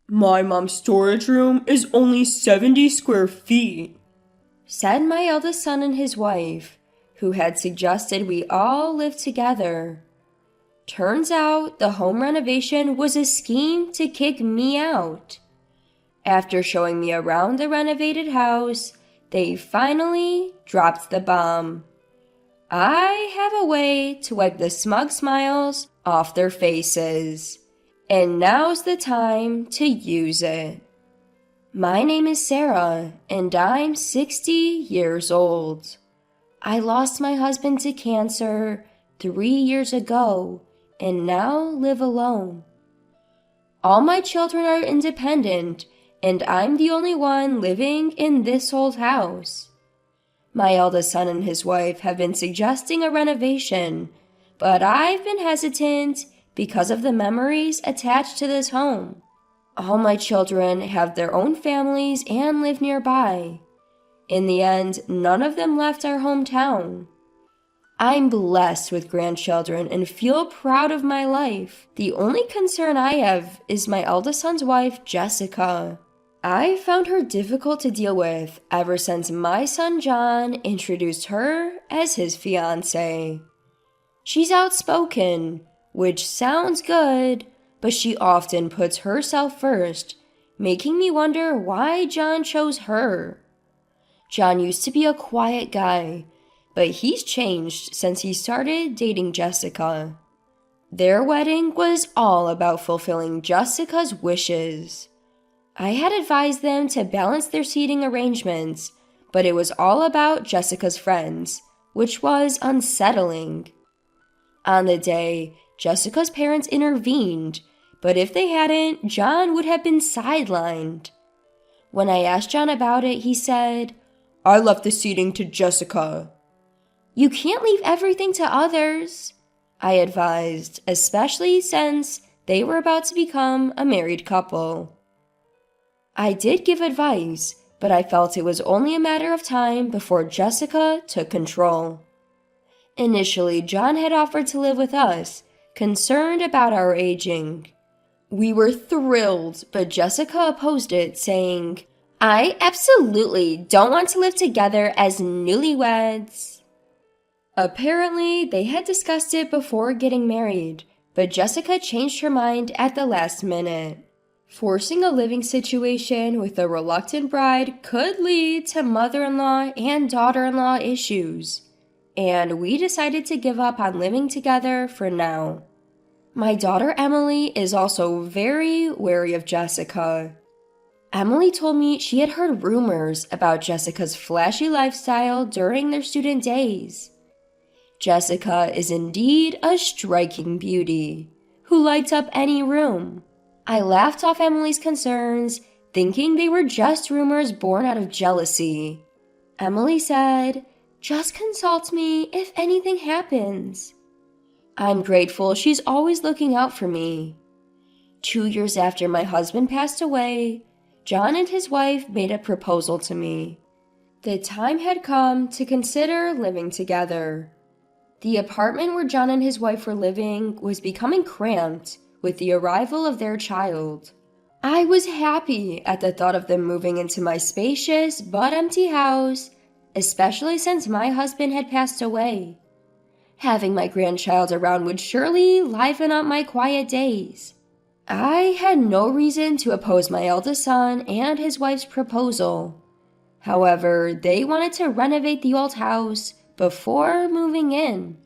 My mom's storage room is only 70 square feet, said my eldest son and his wife, who had suggested we all live together. Turns out the home renovation was a scheme to kick me out. After showing me around the renovated house, they finally dropped the bomb. I have a way to wipe the smug smiles off their faces, and now's the time to use it. My name is Sarah, and I'm 60 years old. I lost my husband to cancer 3 years ago and now live alone. All my children are independent, and I'm the only one living in this old house. My eldest son and his wife have been suggesting a renovation, but I've been hesitant because of the memories attached to this home. All my children have their own families and live nearby. In the end, none of them left our hometown. I'm blessed with grandchildren and feel proud of my life. The only concern I have is my eldest son's wife, Jessica. I found her difficult to deal with ever since my son John introduced her as his fiancée. She's outspoken, which sounds good, but she often puts herself first, making me wonder why John chose her. John used to be a quiet guy, but he's changed since he started dating Jessica. Their wedding was all about fulfilling Jessica's wishes. I had advised them to balance their seating arrangements, but it was all about Jessica's friends, which was unsettling. On the day, Jessica's parents intervened, but if they hadn't, John would have been sidelined. When I asked John about it, he said, "I left the seating to Jessica." "You can't leave everything to others," I advised, especially since they were about to become a married couple. I did give advice, but I felt it was only a matter of time before Jessica took control. Initially, John had offered to live with us, concerned about our aging. We were thrilled, but Jessica opposed it, saying, "I absolutely don't want to live together as newlyweds." Apparently, they had discussed it before getting married, but Jessica changed her mind at the last minute. Forcing a living situation with a reluctant bride could lead to mother-in-law and daughter-in-law issues, and we decided to give up on living together for now. My daughter Emily is also very wary of Jessica. Emily told me she had heard rumors about Jessica's flashy lifestyle during their student days. Jessica is indeed a striking beauty who lights up any room. I laughed off Emily's concerns, thinking they were just rumors born out of jealousy. Emily said, "Just consult me if anything happens." I'm grateful she's always looking out for me. 2 years after my husband passed away, John and his wife made a proposal to me. The time had come to consider living together. The apartment where John and his wife were living was becoming cramped with the arrival of their child. I was happy at the thought of them moving into my spacious but empty house, especially since my husband had passed away. Having my grandchild around would surely liven up my quiet days. I had no reason to oppose my eldest son and his wife's proposal. However, they wanted to renovate the old house before moving in.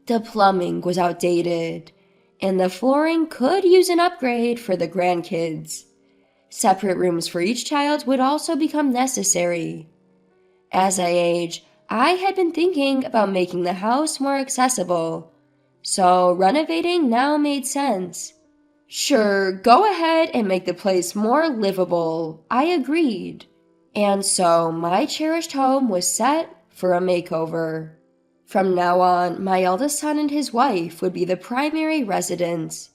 The plumbing was outdated, and the flooring could use an upgrade for the grandkids. Separate rooms for each child would also become necessary. As I age, I had been thinking about making the house more accessible, so renovating now made sense. "Sure, go ahead and make the place more livable," I agreed. And so my cherished home was set for a makeover. From now on, my eldest son and his wife would be the primary residents.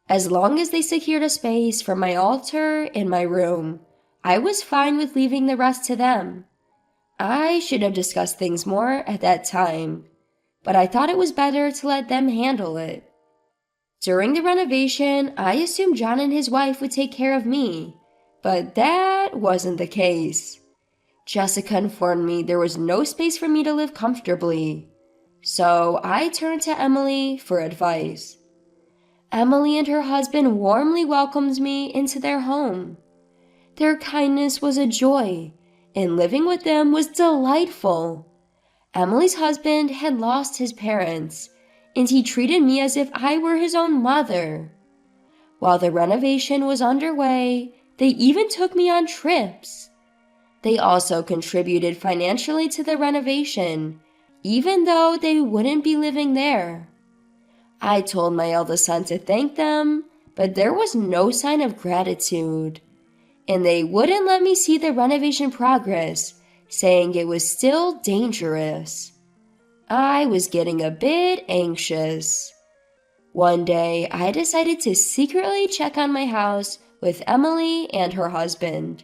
As long as they secured a space for my altar and my room, I was fine with leaving the rest to them. I should have discussed things more at that time, but I thought it was better to let them handle it. During the renovation, I assumed John and his wife would take care of me, but that wasn't the case. Jessica informed me there was no space for me to live comfortably, so I turned to Emily for advice. Emily and her husband warmly welcomed me into their home. Their kindness was a joy, and living with them was delightful. Emily's husband had lost his parents, and he treated me as if I were his own mother. While the renovation was underway, they even took me on trips. They also contributed financially to the renovation, even though they wouldn't be living there. I told my eldest son to thank them, but there was no sign of gratitude. And they wouldn't let me see the renovation progress, saying it was still dangerous. I was getting a bit anxious. One day, I decided to secretly check on my house with Emily and her husband.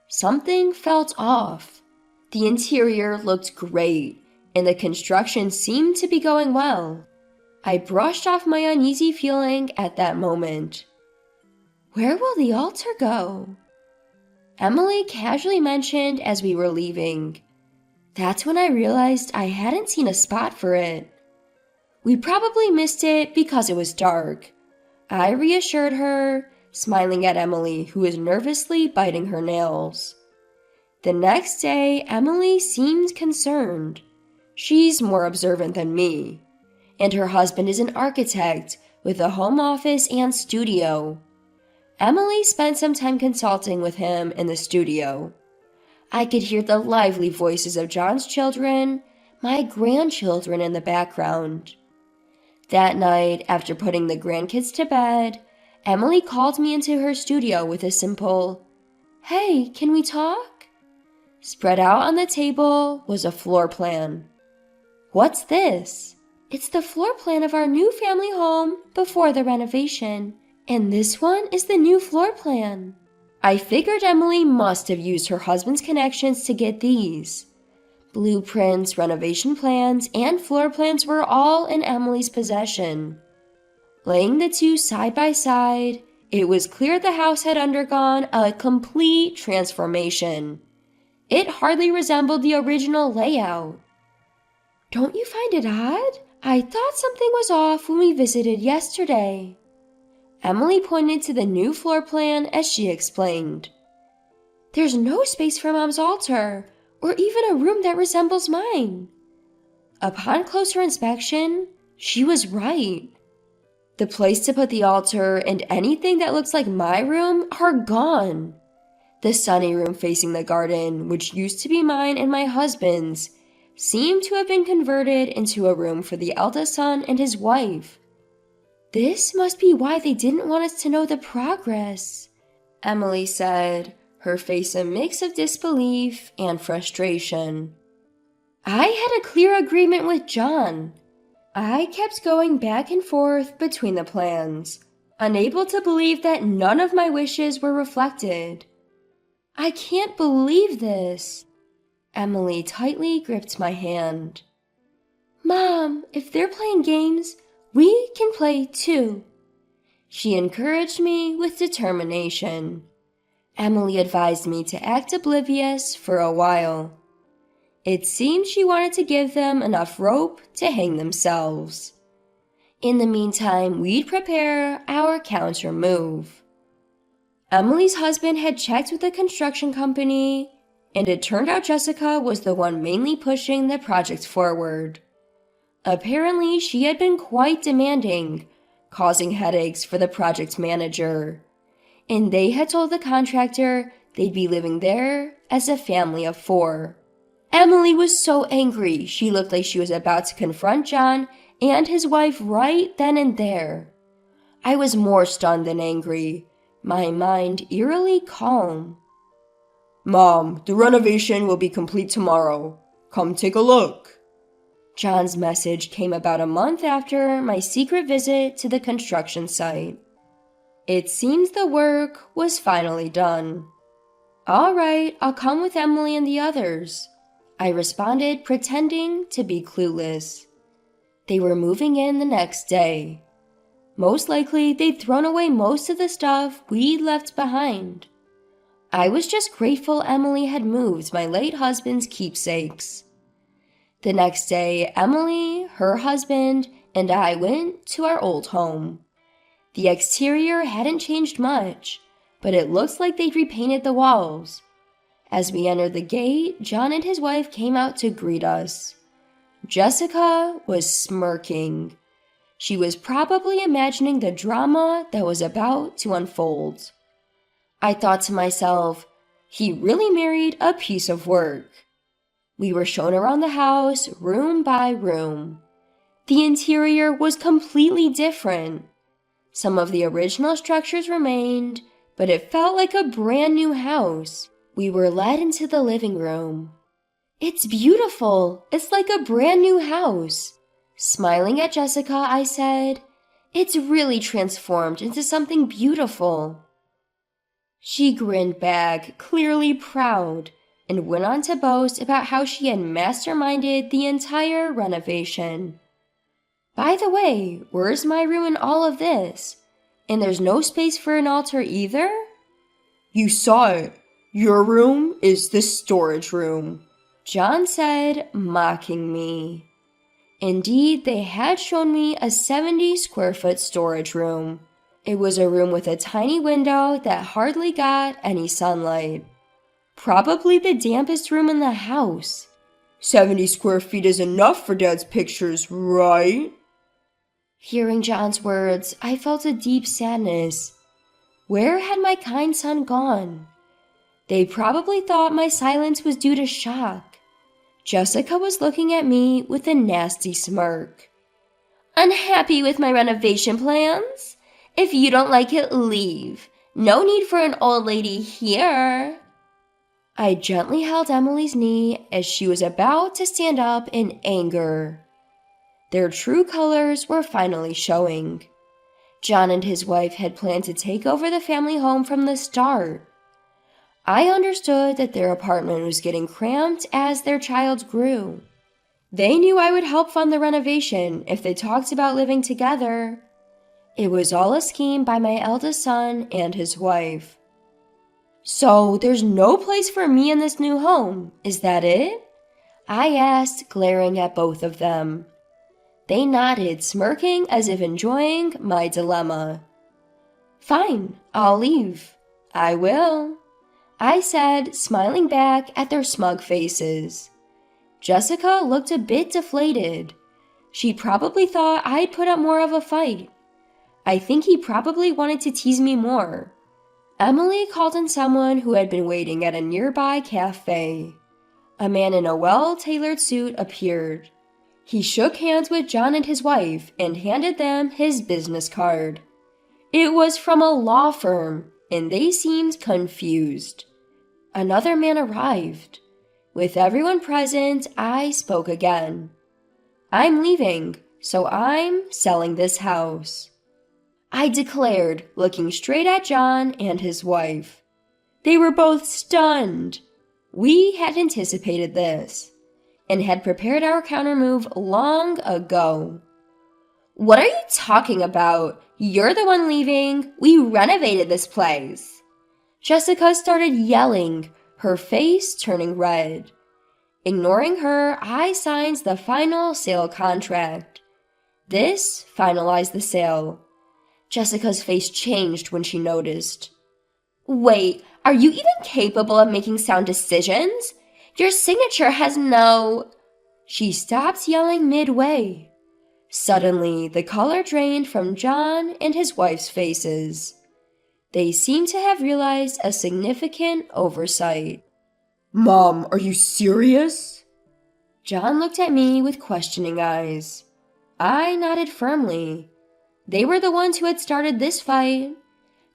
Something felt off. The interior looked great, and the construction seemed to be going well. I brushed off my uneasy feeling at that moment. "Where will the altar go?" Emily casually mentioned as we were leaving. That's when I realized I hadn't seen a spot for it. We probably missed it because it was dark. I reassured her, smiling at Emily, who was nervously biting her nails. The next day, Emily seemed concerned. She's more observant than me, and her husband is an architect with a home office and studio. Emily spent some time consulting with him in the studio. I could hear the lively voices of John's children, my grandchildren in the background. That night, after putting the grandkids to bed, Emily called me into her studio with a simple, "Hey, can we talk?" Spread out on the table was a floor plan. "What's this?" "It's the floor plan of our new family home before the renovation, and this one is the new floor plan." I figured Emily must have used her husband's connections to get these. Blueprints, renovation plans, and floor plans were all in Emily's possession. Laying the two side by side, it was clear the house had undergone a complete transformation. It hardly resembled the original layout. "Don't you find it odd? I thought something was off when we visited yesterday." Emily pointed to the new floor plan as she explained. "There's no space for Mom's altar, or even a room that resembles mine." Upon closer inspection, she was right. The place to put the altar and anything that looks like my room are gone. The sunny room facing the garden, which used to be mine and my husband's, seemed to have been converted into a room for the eldest son and his wife. "This must be why they didn't want us to know the progress," Emily said, her face a mix of disbelief and frustration. I had a clear agreement with John. I kept going back and forth between the plans, unable to believe that none of my wishes were reflected. "I can't believe this." Emily tightly gripped my hand. "Mom, if they're playing games, we can play too." She encouraged me with determination. Emily advised me to act oblivious for a while. It seemed she wanted to give them enough rope to hang themselves. In the meantime, we'd prepare our counter move. Emily's husband had checked with the construction company, and it turned out Jessica was the one mainly pushing the project forward. Apparently, she had been quite demanding, causing headaches for the project manager, and they had told the contractor they'd be living there as a family of 4. Emily was so angry she looked like she was about to confront John and his wife right then and there. I was more stunned than angry, my mind eerily calm. "Mom, the renovation will be complete tomorrow. Come take a look." John's message came about a month after my secret visit to the construction site. It seems the work was finally done. "All right, I'll come with Emily and the others," I responded, pretending to be clueless. They were moving in the next day. Most likely, they'd thrown away most of the stuff we'd left behind. I was just grateful Emily had moved my late husband's keepsakes. The next day, Emily, her husband, and I went to our old home. The exterior hadn't changed much, but it looks like they'd repainted the walls. As we entered the gate, John and his wife came out to greet us. Jessica was smirking. She was probably imagining the drama that was about to unfold. I thought to myself, he really married a piece of work. We were shown around the house, room by room. The interior was completely different. Some of the original structures remained, but it felt like a brand new house. We were led into the living room. "It's beautiful. It's like a brand new house." Smiling at Jessica, I said, "It's really transformed into something beautiful." She grinned back, clearly proud, and went on to boast about how she had masterminded the entire renovation. "By the way, where's my room in all of this? And there's no space for an altar either?" You saw it. Your room is the storage room, John said, mocking me. Indeed, they had shown me a 70-square-foot storage room. It was a room with a tiny window that hardly got any sunlight. Probably the dampest room in the house. 70 square feet is enough for Dad's pictures, right? Hearing John's words, I felt a deep sadness. Where had my kind son gone? They probably thought my silence was due to shock. Jessica was looking at me with a nasty smirk. "Unhappy with my renovation plans? If you don't like it, leave. No need for an old lady here." I gently held Emily's knee as she was about to stand up in anger. Their true colors were finally showing. John and his wife had planned to take over the family home from the start. I understood that their apartment was getting cramped as their child grew. They knew I would help fund the renovation if they talked about living together. It was all a scheme by my eldest son and his wife. "So there's no place for me in this new home, is that it?" I asked, glaring at both of them. They nodded, smirking as if enjoying my dilemma. "Fine, I'll leave." "I will," I said, smiling back at their smug faces. Jessica looked a bit deflated. She probably thought I'd put up more of a fight. I think he probably wanted to tease me more. Emily called in someone who had been waiting at a nearby cafe. A man in a well-tailored suit appeared. He shook hands with John and his wife and handed them his business card. It was from a law firm, and they seemed confused. Another man arrived. With everyone present, I spoke again. "I'm leaving, so I'm selling this house," I declared, looking straight at John and his wife. They were both stunned. We had anticipated this and had prepared our countermove long ago. "What are you talking about? You're the one leaving. We renovated this place." Jessica started yelling, her face turning red. Ignoring her, I signed the final sale contract. This finalized the sale. Jessica's face changed when she noticed. "Wait, are you even capable of making sound decisions? Your signature has no—" She stopped yelling midway. Suddenly, the color drained from John and his wife's faces. They seemed to have realized a significant oversight. Mom, are you serious? John looked at me with questioning eyes. I nodded firmly. They were the ones who had started this fight.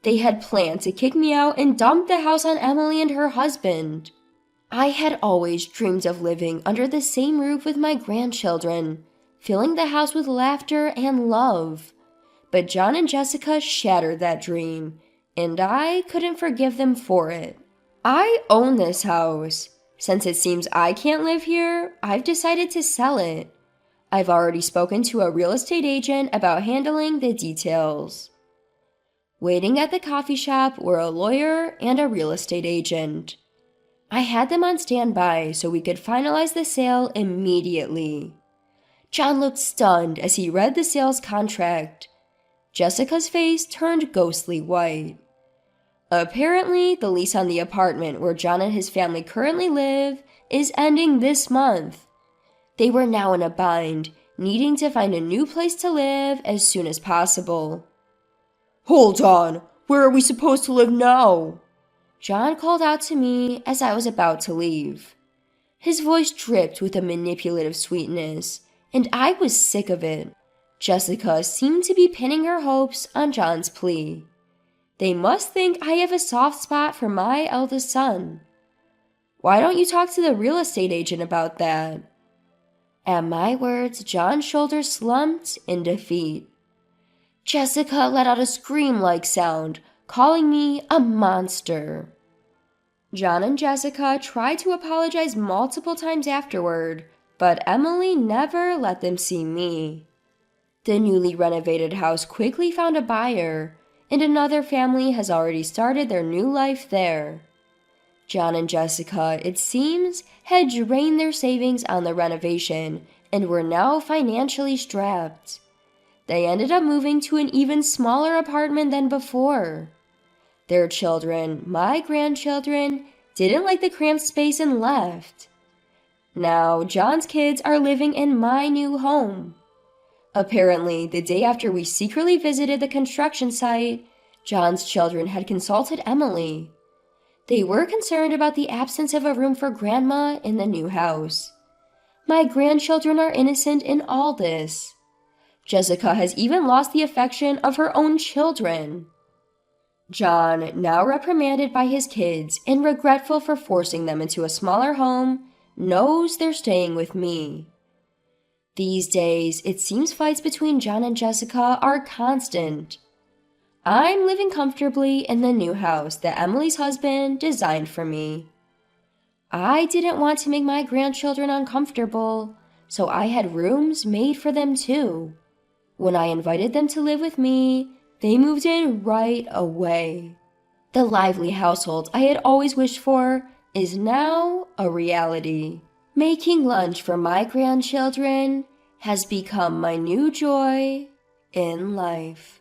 They had planned to kick me out and dump the house on Emily and her husband. I had always dreamed of living under the same roof with my grandchildren, filling the house with laughter and love. But John and Jessica shattered that dream, and I couldn't forgive them for it. I own this house. Since it seems I can't live here, I've decided to sell it. I've already spoken to a real estate agent about handling the details. Waiting at the coffee shop were a lawyer and a real estate agent. I had them on standby so we could finalize the sale immediately. John looked stunned as he read the sales contract. Jessica's face turned ghostly white. Apparently, the lease on the apartment where John and his family currently live is ending this month. They were now in a bind, needing to find a new place to live as soon as possible. Hold on, where are we supposed to live now? John called out to me as I was about to leave. His voice dripped with a manipulative sweetness, and I was sick of it. Jessica seemed to be pinning her hopes on John's plea. They must think I have a soft spot for my eldest son. Why don't you talk to the real estate agent about that? At my words, John's shoulders slumped in defeat. Jessica let out a scream-like sound, calling me a monster. John and Jessica tried to apologize multiple times afterward, but Emily never let them see me. The newly renovated house quickly found a buyer, and another family has already started their new life there. John and Jessica, it seems, had drained their savings on the renovation and were now financially strapped. They ended up moving to an even smaller apartment than before. Their children, my grandchildren, didn't like the cramped space and left. Now, John's kids are living in my new home. Apparently, the day after we secretly visited the construction site, John's children had consulted Emily. They were concerned about the absence of a room for Grandma in the new house. My grandchildren are innocent in all this. Jessica has even lost the affection of her own children. John, now reprimanded by his kids and regretful for forcing them into a smaller home, knows they're staying with me. These days, it seems fights between John and Jessica are constant. I'm living comfortably in the new house that Emily's husband designed for me. I didn't want to make my grandchildren uncomfortable, so I had rooms made for them too. When I invited them to live with me, they moved in right away. The lively household I had always wished for is now a reality. Making lunch for my grandchildren has become my new joy in life.